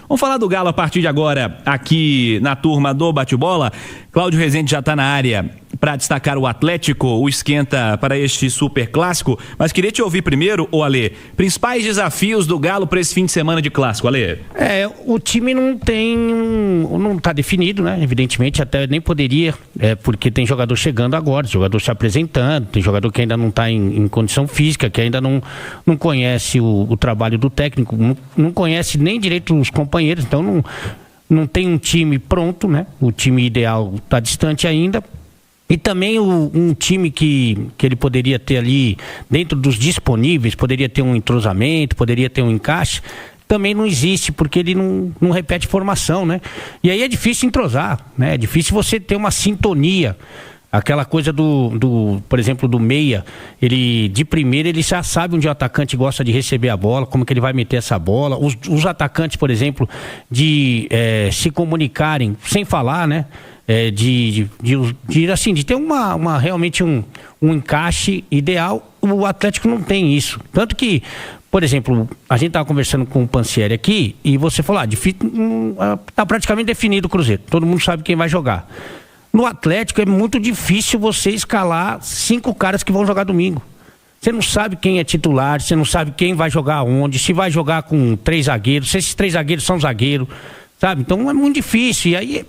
Vamos falar do Galo a partir de agora, aqui na turma do Bate-Bola. Cláudio Rezende já está na área para destacar o Atlético, o esquenta para este super clássico, mas queria te ouvir primeiro, Alê, principais desafios do Galo para esse fim de semana de clássico, Alê. O time não está definido, né? Evidentemente, até nem poderia, porque tem jogador chegando agora, jogador se apresentando, tem jogador que ainda não está em condição física, que ainda não conhece o trabalho do técnico, não conhece nem direito os companheiros, então não tem um time pronto, né? O time ideal está distante ainda. E também um time que ele poderia ter ali, dentro dos disponíveis, poderia ter um entrosamento, poderia ter um encaixe, também não existe, porque ele não repete formação, né? E aí é difícil entrosar, né? É difícil você ter uma sintonia. Aquela coisa por exemplo, do meia, ele de primeira ele já sabe onde o atacante gosta de receber a bola, como que ele vai meter essa bola. Os atacantes, por exemplo, de se comunicarem sem falar, né? De ter realmente um encaixe ideal. O Atlético não tem isso. Tanto que, por exemplo, a gente estava conversando com o Pansieri aqui e você falou, está praticamente definido o Cruzeiro. Todo mundo sabe quem vai jogar. No Atlético é muito difícil você escalar 5 caras que vão jogar domingo. Você não sabe quem é titular, você não sabe quem vai jogar onde, se vai jogar com 3 zagueiros, se esses 3 zagueiros são zagueiros, sabe? Então é muito difícil. E aí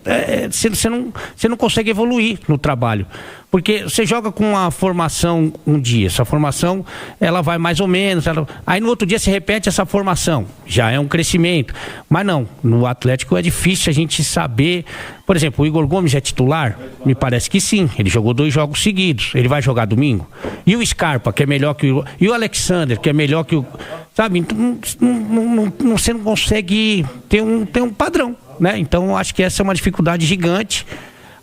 você não consegue evoluir no trabalho. Porque você joga com uma formação um dia, essa formação ela vai mais ou menos, aí no outro dia se repete essa formação, já é um crescimento. Mas não, no Atlético é difícil a gente saber. Por exemplo, o Igor Gomes é titular? Me parece que sim, ele jogou 2 jogos seguidos, ele vai jogar domingo? E o Scarpa, que é melhor que o... E o Alexander, que é melhor que o... Sabe, então, você não consegue ter um padrão, né? Então acho que essa é uma dificuldade gigante.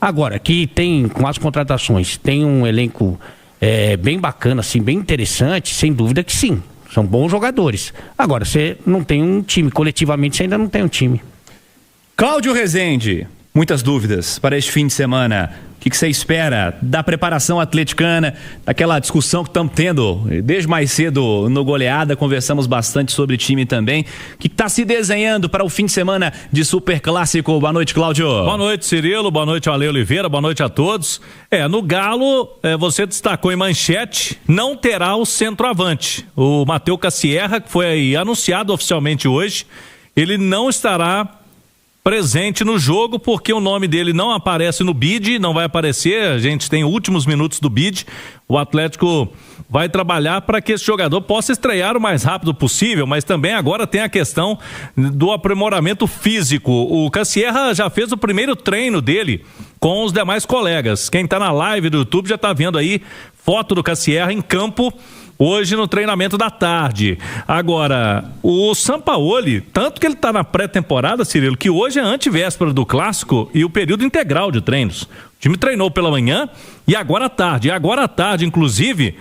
Agora, que tem, com as contratações, tem um elenco bem bacana, assim, bem interessante, sem dúvida que sim. São bons jogadores. Agora, você não tem um time, coletivamente você ainda não tem um time. Cláudio Rezende, muitas dúvidas para este fim de semana. O que você espera da preparação atleticana, daquela discussão que estamos tendo desde mais cedo no Goleada? Conversamos bastante sobre time também. O que está se desenhando para o fim de semana de Super Clássico? Boa noite, Cláudio. Boa noite, Cirilo. Boa noite, Ale Oliveira. Boa noite a todos. No Galo, você destacou em manchete, não terá o centroavante. O Matheus Cassierra, que foi anunciado oficialmente hoje, ele não estará presente no jogo, porque o nome dele não aparece no bid, não vai aparecer, a gente tem últimos minutos do bid, o Atlético vai trabalhar para que esse jogador possa estrear o mais rápido possível, mas também agora tem a questão do aprimoramento físico. O Cassierra já fez o primeiro treino dele com os demais colegas, quem está na live do YouTube já está vendo aí foto do Cassierra em campo hoje no treinamento da tarde. Agora, o Sampaoli, tanto que ele está na pré-temporada, Cirilo, que hoje é antivéspera do Clássico e o período integral de treinos. O time treinou pela manhã e agora à tarde. E agora à tarde, inclusive,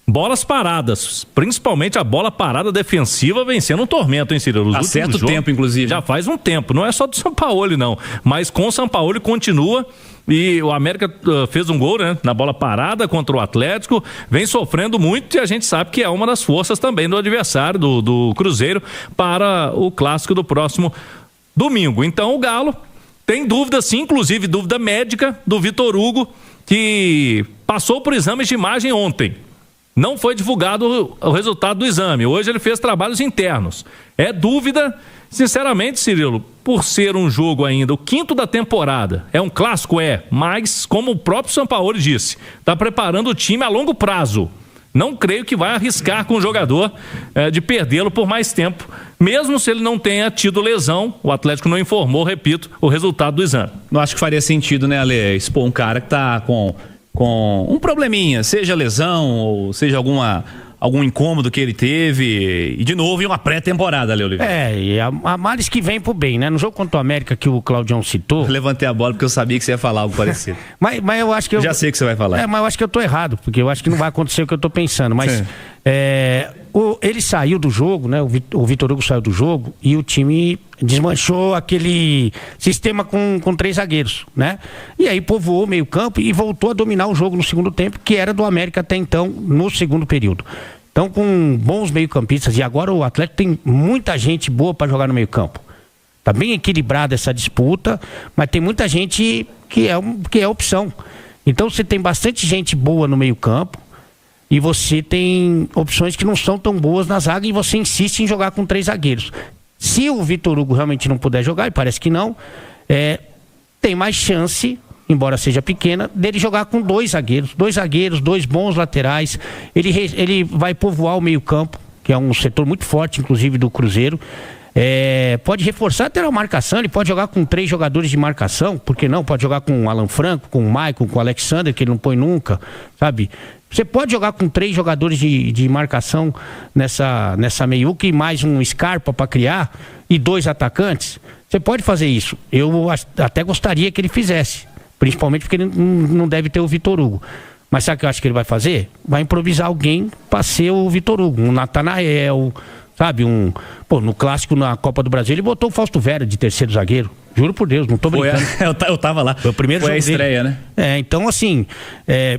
bolas paradas, principalmente a bola parada defensiva vencendo um tormento, hein, Cirilo? Há certo tempo, inclusive. Já faz um tempo, não é só do Sampaoli, não. Mas com o Sampaoli continua. E o América fez um gol, né, na bola parada contra o Atlético, vem sofrendo muito e a gente sabe que é uma das forças também do adversário, do Cruzeiro, para o clássico do próximo domingo. Então o Galo tem dúvida sim, inclusive dúvida médica do Vitor Hugo, que passou por exames de imagem ontem. Não foi divulgado o resultado do exame. Hoje ele fez trabalhos internos. É dúvida, sinceramente, Cirilo, por ser um jogo ainda, o 5º da temporada. É um clássico? Mas, como o próprio Sampaoli disse, está preparando o time a longo prazo. Não creio que vai arriscar com o jogador de perdê-lo por mais tempo. Mesmo se ele não tenha tido lesão, o Atlético não informou, repito, o resultado do exame. Não acho que faria sentido, né, Ale, expor um cara que está com um probleminha, seja lesão ou seja algum incômodo que ele teve, e de novo em uma pré-temporada, Ale Oliveira. E a males que vem pro bem, né? No jogo contra o América que o Claudião citou... Eu levantei a bola porque eu sabia que você ia falar algo parecido. mas eu acho que... Já sei que você vai falar. Mas eu acho que eu tô errado, porque eu acho que não vai acontecer o que eu tô pensando, mas... ele saiu do jogo, né? O Vitor Hugo saiu do jogo e o time desmanchou aquele sistema com 3 zagueiros, né? E aí povoou o meio-campo e voltou a dominar o jogo no segundo tempo, que era do América até então, no segundo período. Então, com bons meio-campistas, e agora o Atlético tem muita gente boa para jogar no meio-campo. Tá bem equilibrada essa disputa, mas tem muita gente que é opção. Então você tem bastante gente boa no meio-campo e você tem opções que não são tão boas na zaga e você insiste em jogar com 3 zagueiros. Se o Vitor Hugo realmente não puder jogar, e parece que não, tem mais chance, embora seja pequena, dele jogar com 2 zagueiros. 2 zagueiros, 2 bons laterais. Ele vai povoar o meio-campo, que é um setor muito forte, inclusive, do Cruzeiro. Pode reforçar até a marcação, ele pode jogar com 3 jogadores de marcação, por que não? Pode jogar com o Alan Franco, com o Maicon, com o Alexander, que ele não põe nunca, sabe? Você pode jogar com 3 jogadores de marcação nessa meiuca e mais um Scarpa para criar e 2 atacantes. Você pode fazer isso. Eu até gostaria que ele fizesse, principalmente porque ele não deve ter o Vitor Hugo. Mas sabe o que eu acho que ele vai fazer? Vai improvisar alguém para ser o Vitor Hugo, um Natanael, sabe? No clássico na Copa do Brasil ele botou o Fausto Vera de terceiro zagueiro. Juro por Deus, não tô brincando. Eu tava lá. Foi o primeiro jogo a estreia, dele, né? Então assim,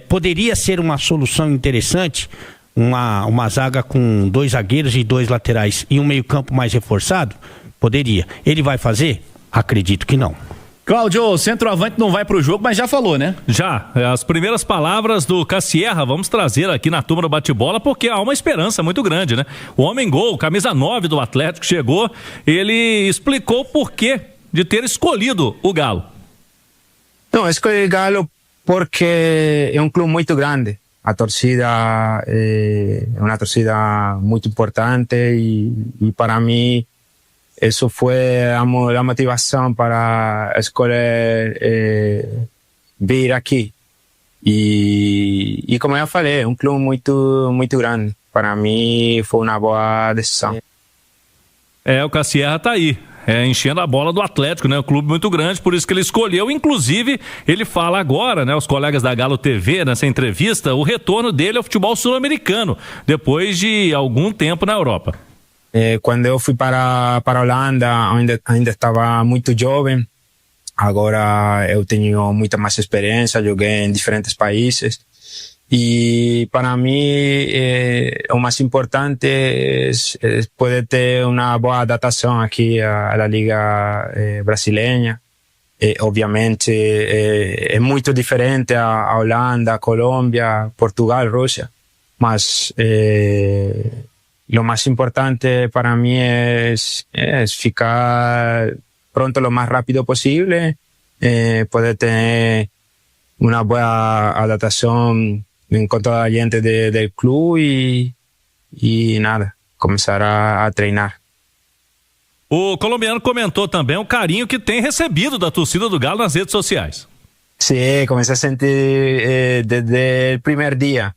poderia ser uma solução interessante, uma zaga com 2 zagueiros e 2 laterais e um meio-campo mais reforçado? Poderia. Ele vai fazer? Acredito que não. Cláudio, o centroavante não vai pro jogo, mas já falou, né? Já. As primeiras palavras do Cassierra vamos trazer aqui na turma do bate-bola, porque há uma esperança muito grande, né? O homem-gol, camisa 9 do Atlético, chegou, ele explicou o porquê de ter escolhido o Galo. Não, escolhi o Galo porque é um clube muito grande. A torcida é uma torcida muito importante e para mim isso foi a motivação para escolher vir aqui. E como eu falei, é um clube muito grande. Para mim foi uma boa decisão. O Cassierra tá aí. Enchendo a bola do Atlético, né? Um clube muito grande, por isso que ele escolheu. Inclusive, ele fala agora, né? Os colegas da Galo TV, nessa entrevista, o retorno dele ao futebol sul-americano, depois de algum tempo na Europa. Quando eu fui para a Holanda, ainda estava muito jovem. Agora eu tenho muita mais experiência, joguei em diferentes países. E para mim, o mais importante é poder ter uma boa adaptação aqui à Liga Brasileira. Obviamente, é muito diferente a Holanda, a Colômbia, Portugal, Rússia. Mas lo más importante para mí es ficar pronto lo más rápido posible, poder tener una buena adaptación con toda la gente del club y nada, comenzar a treinar. O colombiano comentou também o carinho que tem recebido da torcida do Galo nas redes sociais. Sí, comencé a sentir desde el primer día,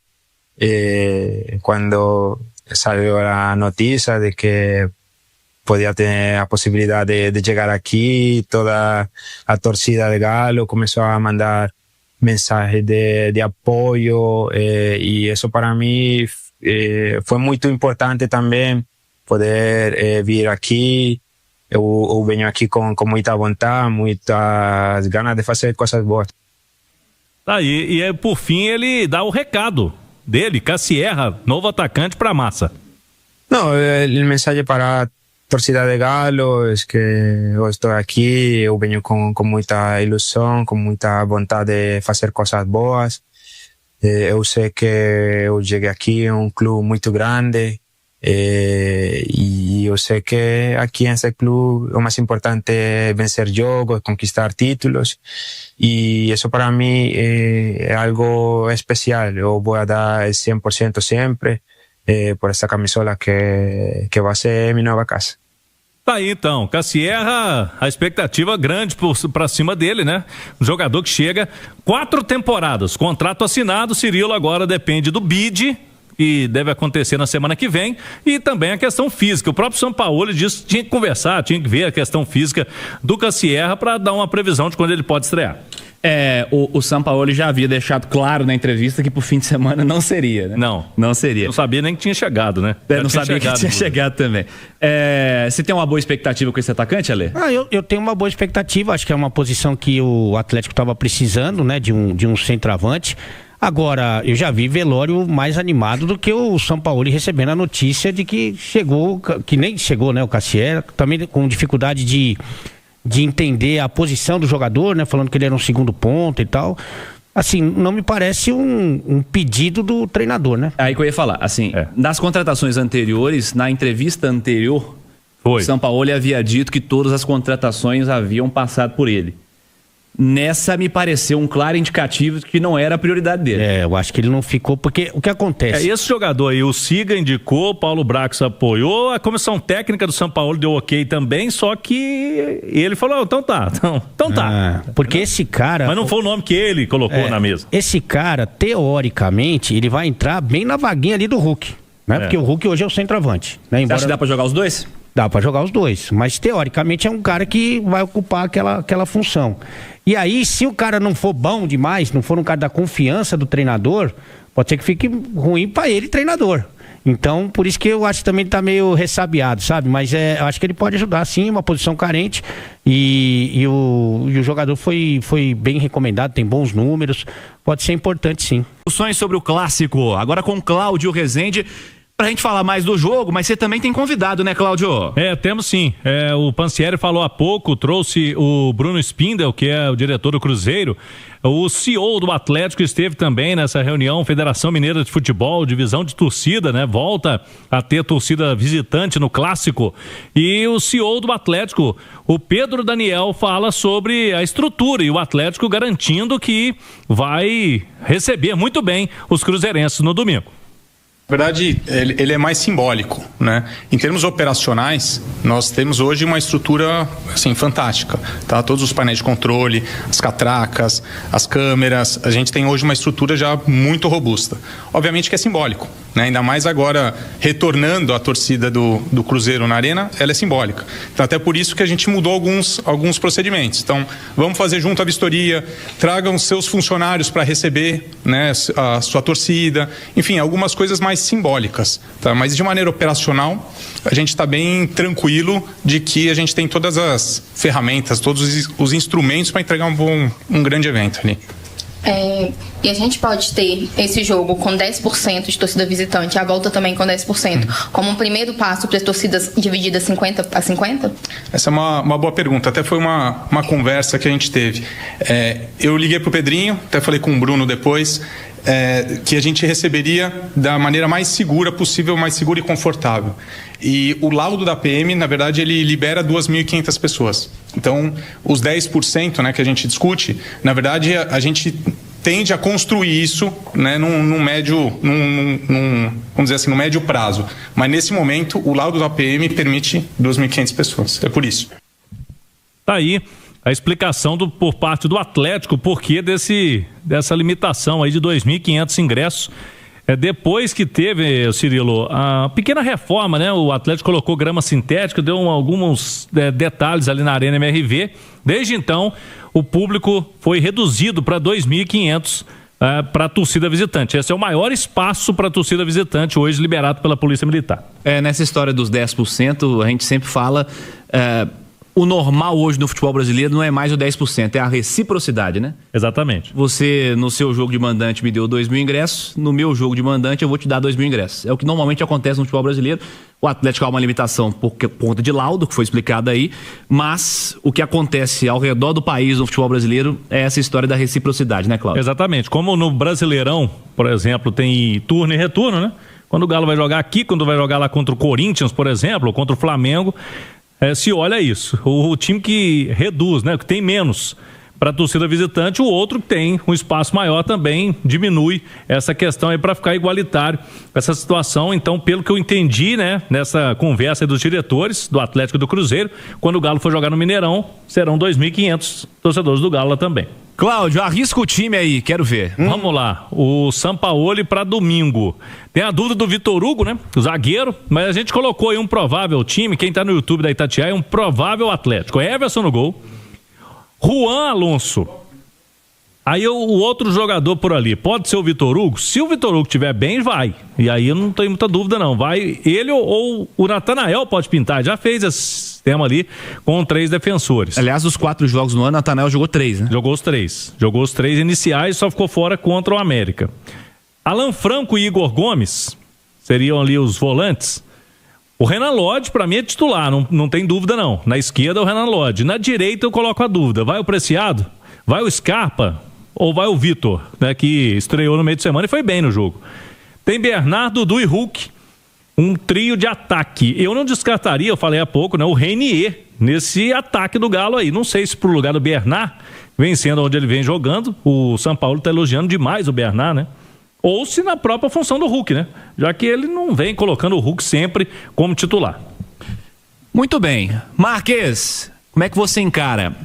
cuando salió la noticia de que podía tener la posibilidad de llegar aquí. Toda la torcida de Galo comenzó a mandar mensajes de apoyo y eso para mí fue muy importante también poder vir aquí. Eu venho aqui com muita vontade, muitas ganas de fazer coisas boas. E por fim ele dá o recado dele, Cassierra, novo atacante para a massa. Não, o mensagem para a torcida de Galo é que eu estou aqui, eu venho com muita ilusão, com muita vontade de fazer coisas boas. Eu sei que eu cheguei aqui em um clube muito grande e eu sei que aqui nesse clube o mais importante é vencer jogos, conquistar títulos e isso para mim é algo especial. Eu vou dar 100% sempre por essa camisola que vai ser minha nova casa. Tá aí então, Cassierra, a expectativa grande pra cima dele, né? Um jogador que chega 4 temporadas, contrato assinado. Cirilo agora depende do bid, que deve acontecer na semana que vem, e também a questão física. O próprio Sampaoli disse que tinha que conversar, tinha que ver a questão física do Cassierra para dar uma previsão de quando ele pode estrear. O Sampaoli já havia deixado claro na entrevista que pro fim de semana não seria, né? Não seria. Não sabia nem que tinha chegado, né? Não sabia que tinha chegado também. Você tem uma boa expectativa com esse atacante, Ale? Eu tenho uma boa expectativa, acho que é uma posição que o Atlético estava precisando, né? De um centroavante. Agora, eu já vi velório mais animado do que o Sampaoli recebendo a notícia de que chegou, que nem chegou, né, o Cassier, também com dificuldade de entender a posição do jogador, né, falando que ele era um segundo ponta e tal. Assim, não me parece um pedido do treinador, né? Aí que eu ia falar, assim, das contratações anteriores, na entrevista anterior, o Sampaoli havia dito que todas as contratações haviam passado por ele. Nessa me pareceu um claro indicativo de que não era a prioridade dele. Eu acho que ele não ficou, porque o que acontece... Esse jogador aí, o Siga indicou, Paulo Brax apoiou, a comissão técnica do Sampaoli deu ok também, só que ele falou, então tá. Porque esse cara... Mas não foi o nome que ele colocou na mesa. Esse cara, teoricamente, ele vai entrar bem na vaguinha ali do Hulk, né? Porque o Hulk hoje é o centroavante, né? Você acha que dá pra jogar os dois? Dá pra jogar os dois, mas teoricamente é um cara que vai ocupar aquela função. E aí, se o cara não for bom demais, não for um cara da confiança do treinador, pode ser que fique ruim pra ele, treinador. Então, por isso que eu acho que também tá meio ressabiado, sabe? Mas eu acho que ele pode ajudar, sim, uma posição carente. E o jogador foi bem recomendado, tem bons números, pode ser importante, sim. Discussões sobre o clássico, agora com Cláudio Rezende, pra gente falar mais do jogo, mas você também tem convidado, né, Cláudio? Temos sim. O Pansieri falou há pouco, trouxe o Bruno Spindel, que é o diretor do Cruzeiro. O CEO do Atlético esteve também nessa reunião, Federação Mineira de Futebol, divisão de torcida, né? Volta a ter torcida visitante no clássico. E o CEO do Atlético, o Pedro Daniel, fala sobre a estrutura e o Atlético garantindo que vai receber muito bem os cruzeirenses no domingo. Na verdade, ele é mais simbólico, né? Em termos operacionais, nós temos hoje uma estrutura, assim, fantástica, tá? Todos os painéis de controle, as catracas, as câmeras, a gente tem hoje uma estrutura já muito robusta. Obviamente que é simbólico, né? Ainda mais agora, retornando a torcida do Cruzeiro na Arena, ela é simbólica. Então, até por isso que a gente mudou alguns procedimentos. Então, vamos fazer junto a vistoria, tragam seus funcionários para receber, né, a sua torcida, enfim, algumas coisas mais simbólicas, tá? Mas de maneira operacional, a gente está bem tranquilo de que a gente tem todas as ferramentas, todos os instrumentos para entregar um grande evento ali. E a gente pode ter esse jogo com 10% de torcida visitante, a volta também com 10%, como um primeiro passo para as torcidas divididas 50-50? Essa é uma boa pergunta, até foi uma conversa que a gente teve. Eu liguei para o Pedrinho, até falei com o Bruno depois, que a gente receberia da maneira mais segura possível, mais segura e confortável. E o laudo da PM, na verdade, ele libera 2.500 pessoas. Então, os 10%, né, que a gente discute, na verdade, a gente tende a construir isso, né, num médio prazo. Mas, nesse momento, o laudo da PM permite 2.500 pessoas. É por isso. Tá aí a explicação por parte do Atlético, por que dessa limitação aí de 2.500 ingressos. Depois que teve, Cirilo, a pequena reforma, né? O Atlético colocou grama sintética, deu alguns detalhes ali na Arena MRV. Desde então, o público foi reduzido para 2.500 para a torcida visitante. Esse é o maior espaço para a torcida visitante hoje liberado pela Polícia Militar. Nessa história dos 10%, a gente sempre fala... O normal hoje no futebol brasileiro não é mais o 10%, é a reciprocidade, né? Exatamente. Você, no seu jogo de mandante, me deu 2.000 ingressos, no meu jogo de mandante eu vou te dar 2.000 ingressos. É o que normalmente acontece no futebol brasileiro. O Atlético há uma limitação por conta de laudo, que foi explicado aí, mas o que acontece ao redor do país no futebol brasileiro é essa história da reciprocidade, né, Cláudio? Exatamente. Como no Brasileirão, por exemplo, tem turno e retorno, né? Quando o Galo vai jogar aqui, quando vai jogar lá contra o Corinthians, por exemplo, ou contra o Flamengo... se olha isso, o time que reduz, né, que tem menos para a torcida visitante, o outro que tem um espaço maior também diminui essa questão aí para ficar igualitário essa situação. Então, pelo que eu entendi, né, nessa conversa dos diretores do Atlético e do Cruzeiro, quando o Galo for jogar no Mineirão, serão 2.500 torcedores do Galo lá também. Cláudio, arrisca o time aí, quero ver. Vamos lá, o Sampaoli para domingo. Tem a dúvida do Vitor Hugo, né? O zagueiro, mas a gente colocou aí um provável time, quem tá no YouTube da Itatiaia, um provável Atlético. Everson no gol, Juan Alonso. Aí o outro jogador por ali, pode ser o Vitor Hugo? Se o Vitor Hugo estiver bem, vai. E aí eu não tenho muita dúvida não, vai ele ou o Natanael pode pintar, já fez Sistema ali com 3 defensores. Aliás, dos 4 jogos no ano, Natanael jogou 3, né? Jogou os 3. Jogou os 3 iniciais e só ficou fora contra o América. Alan Franco e Igor Gomes seriam ali os volantes. O Renan Lodge, pra mim, é titular, não tem dúvida não. Na esquerda é o Renan Lodge. Na direita eu coloco a dúvida. Vai o Preciado? Vai o Scarpa? Ou vai o Vitor, né, que estreou no meio de semana e foi bem no jogo. Tem Bernardo, Dudu e Hulk. Um trio de ataque. Eu não descartaria, eu falei há pouco, né, o Reinier nesse ataque do Galo aí. Não sei se pro lugar do Bernard, vencendo onde ele vem jogando. O São Paulo tá elogiando demais o Bernard, né? Ou se na própria função do Hulk, né? Já que ele não vem colocando o Hulk sempre como titular. Muito bem. Marques, como é que você encara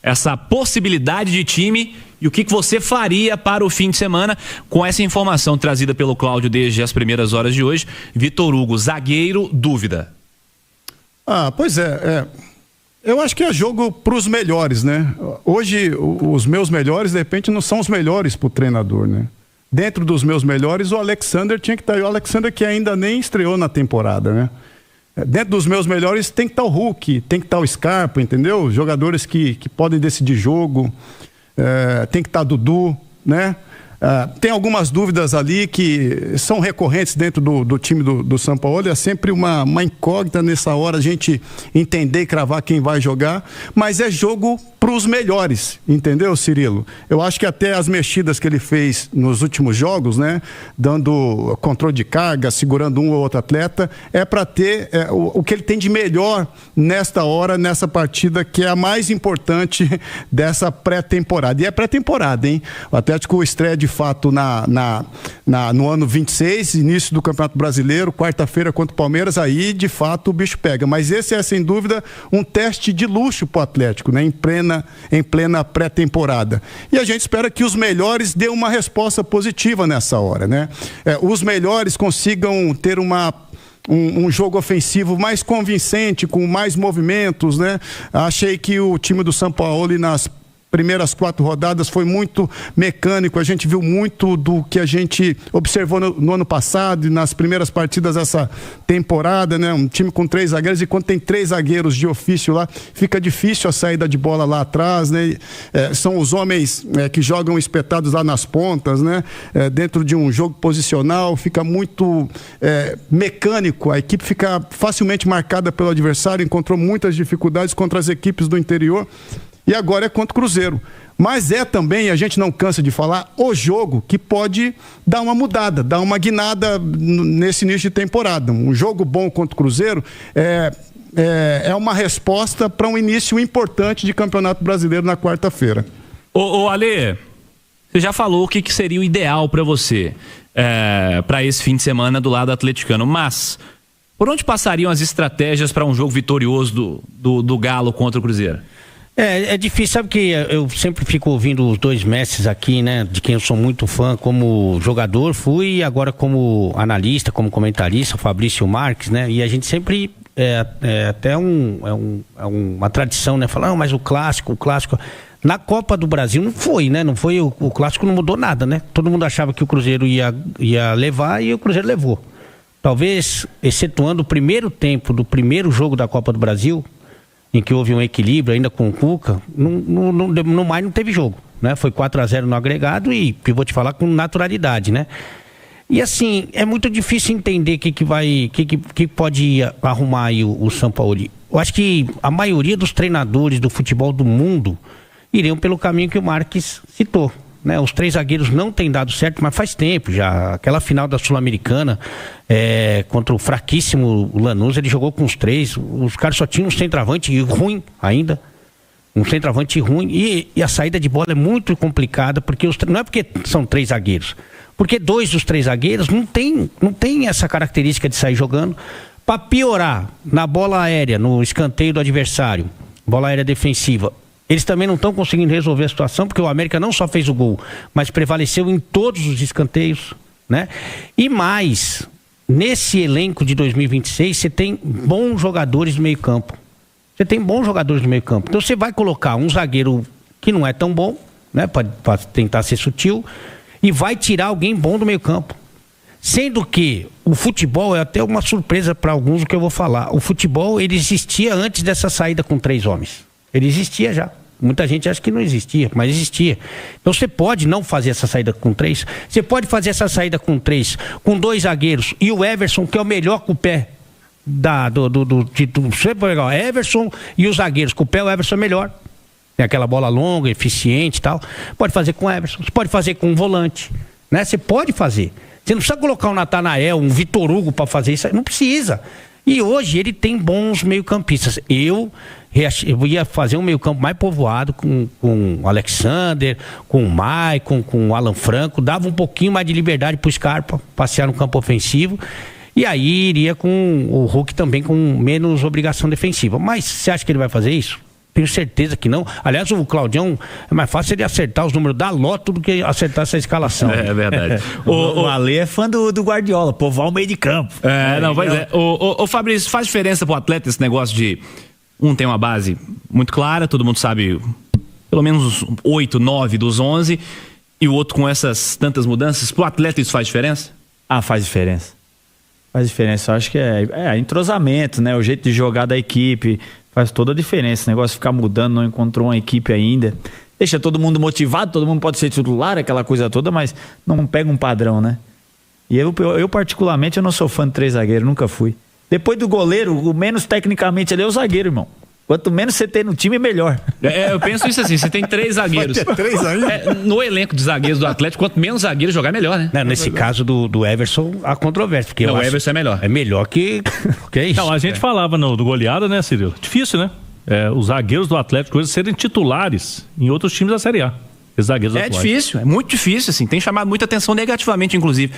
essa possibilidade de time e o que você faria para o fim de semana com essa informação trazida pelo Cláudio desde as primeiras horas de hoje? Vitor Hugo, zagueiro, dúvida. Pois é. Eu acho que é jogo para os melhores, né? Hoje, os meus melhores, de repente, não são os melhores para o treinador, né? Dentro dos meus melhores, o Alexander tinha que estar aí. O Alexander que ainda nem estreou na temporada, né? Dentro dos meus melhores tem que estar o Hulk, tem que estar o Scarpa, entendeu? Jogadores que podem decidir jogo. Tem que estar Dudu, né? Tem algumas dúvidas ali que são recorrentes dentro do time do São Paulo. É sempre uma incógnita nessa hora a gente entender e cravar quem vai jogar, mas é jogo para os melhores, entendeu, Cirilo? Eu acho que até as mexidas que ele fez nos últimos jogos, né, dando controle de carga, segurando um ou outro atleta, é para ter o que ele tem de melhor nesta hora, nessa partida que é a mais importante dessa pré-temporada. E é pré-temporada, hein? O Atlético estreia de fato no ano 26, início do Campeonato Brasileiro, quarta-feira contra o Palmeiras, aí de fato o bicho pega. Mas esse é sem dúvida um teste de luxo pro Atlético, né? Em plena pré-temporada. E a gente espera que os melhores dêem uma resposta positiva nessa hora, né? Os melhores consigam ter um jogo ofensivo mais convincente, com mais movimentos, né? Achei que o time do São Paulo nas primeiras 4 rodadas foi muito mecânico, a gente viu muito do que a gente observou no ano passado e nas primeiras partidas dessa temporada, né? Um time com 3 zagueiros, e quando tem 3 zagueiros de ofício lá, fica difícil a saída de bola lá atrás, né? São os homens que jogam espetados lá nas pontas, né? Dentro de um jogo posicional, fica muito mecânico, a equipe fica facilmente marcada pelo adversário, encontrou muitas dificuldades contra as equipes do interior. E agora é contra o Cruzeiro. Mas também, a gente não cansa de falar, o jogo que pode dar uma mudada, dar uma guinada nesse início de temporada. Um jogo bom contra o Cruzeiro é uma resposta para um início importante de Campeonato Brasileiro na quarta-feira. Ô Ale, você já falou o que seria o ideal para você para esse fim de semana do lado atleticano, mas por onde passariam as estratégias para um jogo vitorioso do Galo contra o Cruzeiro? É difícil, sabe que eu sempre fico ouvindo os 2 mestres aqui, né, de quem eu sou muito fã como jogador, fui, e agora como analista, como comentarista, o Fabrício Marques, né, e a gente sempre, até uma tradição, né, falar, mas o clássico, na Copa do Brasil não foi, né, o clássico não mudou nada, né, todo mundo achava que o Cruzeiro ia levar e o Cruzeiro levou. Talvez, excetuando o primeiro tempo do primeiro jogo da Copa do Brasil, em que houve um equilíbrio ainda com o Cuca, no mais não teve jogo, né? Foi 4-0 no agregado e eu vou te falar com naturalidade, né? E assim, é muito difícil entender que pode arrumar aí o São Paulo. Eu acho que a maioria dos treinadores do futebol do mundo iriam pelo caminho que o Marques citou, né? Os 3 zagueiros não têm dado certo, mas faz tempo já. Aquela final da Sul-Americana contra o fraquíssimo Lanús, ele jogou com os 3. Os caras só tinham um centroavante ruim ainda. Um centroavante ruim. E a saída de bola é muito complicada, porque não é porque são 3 zagueiros. Porque 2 dos 3 zagueiros não tem essa característica de sair jogando. Para piorar, na bola aérea, no escanteio do adversário, bola aérea defensiva, eles também não estão conseguindo resolver a situação, porque o América não só fez o gol, mas prevaleceu em todos os escanteios, né? E mais, nesse elenco de 2026, você tem bons jogadores no meio campo. Então você vai colocar um zagueiro que não é tão bom, né? Para tentar ser sutil, e vai tirar alguém bom do meio campo. Sendo que o futebol é até uma surpresa para alguns o que eu vou falar. O futebol, ele existia antes dessa saída com 3 homens. Ele existia já. Muita gente acha que não existia, mas existia. Então você pode não fazer essa saída com 3. Você pode fazer essa saída com 3, com 2 zagueiros e o Everson, que é o melhor com o pé você pode pegar o Everson e os zagueiros com o pé, o Everson é melhor. Tem aquela bola longa, eficiente e tal. Pode fazer com o Everson, você pode fazer com um volante, né? Você pode fazer. Você não precisa colocar um Natanael, um Vitor Hugo para fazer isso, não precisa. E hoje ele tem bons meio-campistas. Eu ia fazer um meio-campo mais povoado com o Alexander, com o Maicon, com o Alan Franco, dava um pouquinho mais de liberdade pro Scarpa passear no campo ofensivo. E aí iria com o Hulk também com menos obrigação defensiva. Mas você acha que ele vai fazer isso? Tenho certeza que não. Aliás, o Claudião, é mais fácil ele acertar os números da Loto do que acertar essa escalação. É verdade. O Ale é fã do Guardiola, povoar o meio de campo. O Fabrício, faz diferença pro atleta esse negócio de um tem uma base muito clara, todo mundo sabe pelo menos 8, 9 dos 11, e o outro com essas tantas mudanças. Pro atleta isso faz diferença? Faz diferença. Faz diferença. Eu acho que é entrosamento, né? O jeito de jogar da equipe faz toda a diferença. O negócio de ficar mudando, não encontrou uma equipe ainda. Deixa todo mundo motivado, todo mundo pode ser titular, aquela coisa toda, mas não pega um padrão, né? E eu particularmente, eu não sou fã de 3 zagueiros, nunca fui. Depois do goleiro, o menos tecnicamente ali é o zagueiro, irmão. Quanto menos você tem no time, melhor. Eu penso isso assim, você tem 3 zagueiros. Vai ter 3 ainda? No elenco de zagueiros do Atlético, quanto menos zagueiro jogar, melhor, né? Não, nesse caso do Everson, há controvérsia. Porque o Everson é melhor. É melhor que é isso. Não, a gente falava do goleada, né, Cirilo? Difícil, né? Os zagueiros do Atlético hoje serem titulares em outros times da Série A. Os zagueiros atuais. Difícil, é muito difícil, assim. Tem chamado muita atenção negativamente, inclusive.